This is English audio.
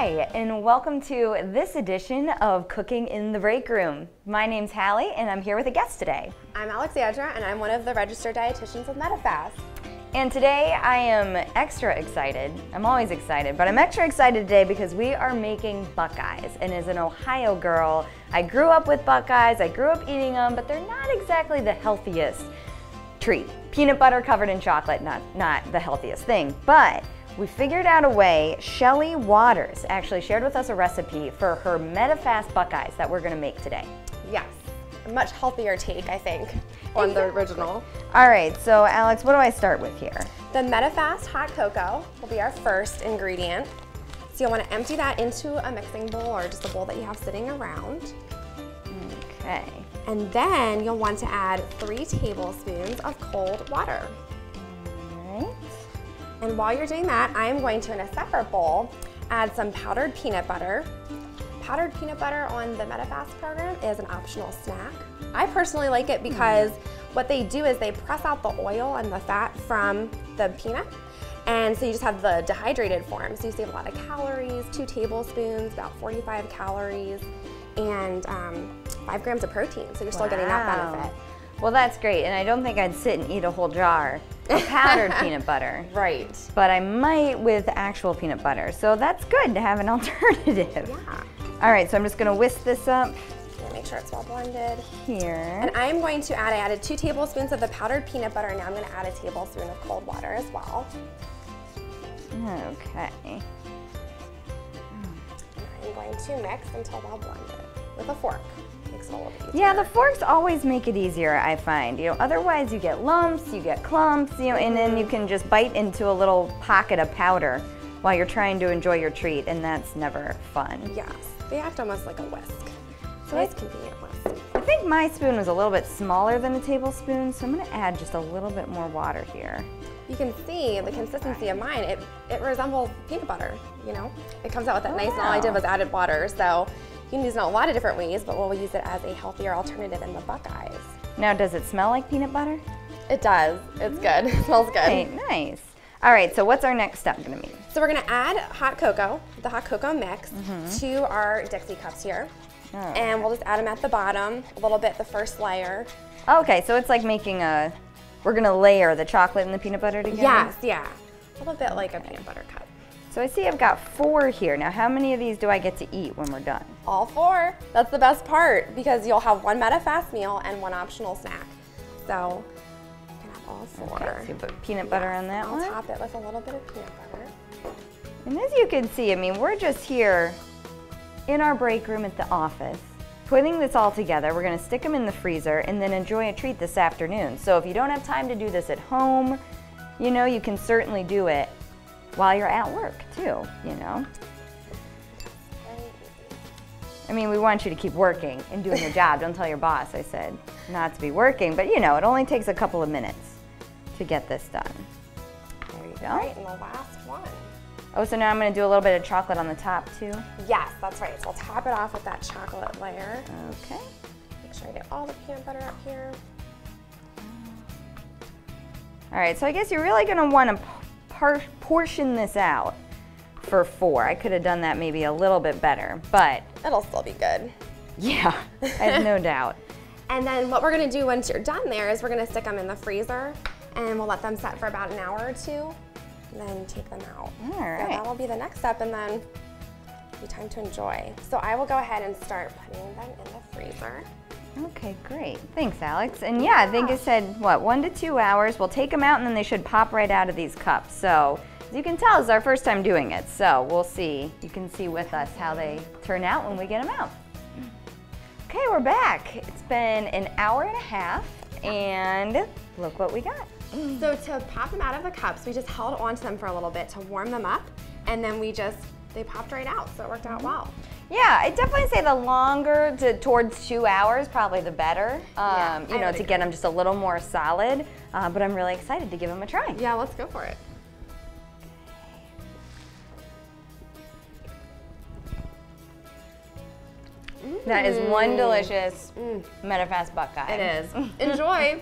Hi, and welcome to this edition of Cooking in the Break Room. My name's Hallie, and I'm here with a guest today. I'm Alexandra, and I'm one of the registered dietitians with Medifast. And today I am extra excited. I'm always excited, but I'm extra excited today because we are making Buckeyes. And as an Ohio girl, I grew up with Buckeyes, I grew up eating them, but they're not exactly the healthiest treat. Peanut butter covered in chocolate, not the healthiest thing, but we figured out a way. Shelly Waters actually shared with us a recipe for her Medifast Buckeyes that we're gonna make today. Yes, a much healthier take, I think, on the original. All right, so Alex, what do I start with here? The Medifast Hot Cocoa will be our first ingredient. So you'll want to empty that into a mixing bowl or just a bowl that you have sitting around. Okay. And then you'll want to add 3 tablespoons of cold water. All right. And while you're doing that, I am going to, in a separate bowl, add some powdered peanut butter. Powdered peanut butter on the Medifast program is an optional snack. I personally like it because what they do is they press out the oil and the fat from the peanut, and so you just have the dehydrated form. So you save a lot of calories, 2 tablespoons, about 45 calories, and 5 grams of protein, so you're still getting that benefit. Well, that's great, and I don't think I'd sit and eat a whole jar of powdered peanut butter. Right. But I might with actual peanut butter, so that's good to have an alternative. Yeah. All right, so I'm just gonna whisk this up. Make sure it's well blended. Here. And I am going to add, I added 2 tablespoons of the powdered peanut butter, and now I'm going to add a tablespoon of cold water as well. Okay. And I'm going to mix until well blended with a fork. Makes it a little bit easier. Yeah, the forks always make it easier, I find. You know, otherwise you get lumps, you get clumps, you know, and then you can just bite into a little pocket of powder while you're trying to enjoy your treat, and that's never fun. Yes, they act almost like a whisk. So it's convenient whisk. I think my spoon was a little bit smaller than a tablespoon, so I'm gonna add just a little bit more water here. You can see the consistency of mine. It resembles peanut butter, you know? It comes out with that nice, and all I did was added water, so you can use it in a lot of different ways, but we'll use it as a healthier alternative in the Buckeyes. Now, does it smell like peanut butter? It does. It's good. It smells good. Right, nice. All right, so what's our next step gonna be? So we're gonna add hot cocoa, the hot cocoa mix, to our Dixie cups here. Oh. And we'll just add them at the bottom, a little bit, the first layer. Okay, so it's like making we're gonna layer the chocolate and the peanut butter together? Yes, yeah. A little bit like a peanut butter cup. So I see I've got 4 here. Now, how many of these do I get to eat when we're done? All 4. That's the best part, because you'll have 1 Medifast meal and 1 optional snack. So you can have all 4. Okay, so you put peanut butter on that one. I'll top it with a little bit of peanut butter. And as you can see, I mean, we're just here in our break room at the office, putting this all together. We're gonna stick them in the freezer and then enjoy a treat this afternoon. So if you don't have time to do this at home, you know, you can certainly do it while you're at work too, you know. I mean, we want you to keep working and doing your job. Don't tell your boss I said not to be working, but you know, it only takes a couple of minutes to get this done. There you go. All right, and the last one. Oh, so now I'm gonna do a little bit of chocolate on the top too? Yes, that's right. So I'll top it off with that chocolate layer. Okay. Make sure I get all the peanut butter up here. All right, so I guess you're really gonna wanna portion this out for 4. I could have done that maybe a little bit better, but It'll still be good. yeah, I have no doubt. And then what we're gonna do once you're done there is we're gonna stick them in the freezer, and we'll let them set for about an hour or 2. And then take them out. All right. So that will be the next step, and then it'll be time to enjoy. So I will go ahead and start putting them in the freezer. Okay, great. Thanks, Alex. And yeah, I think it said, what, 1 to 2 hours. We'll take them out and then they should pop right out of these cups. So as you can tell, it's our first time doing it. So we'll see. You can see with us how they turn out when we get them out. Okay, we're back. It's been an hour and a half, and look what we got. So to pop them out of the cups, we just held onto them for a little bit to warm them up, and then they popped right out, so it worked out well. Yeah, I'd definitely say the longer towards 2 hours, probably the better, you know, to get them just a little more solid, but I'm really excited to give them a try. Yeah, let's go for it. That is one delicious Medifast Buckeye. It is. Enjoy.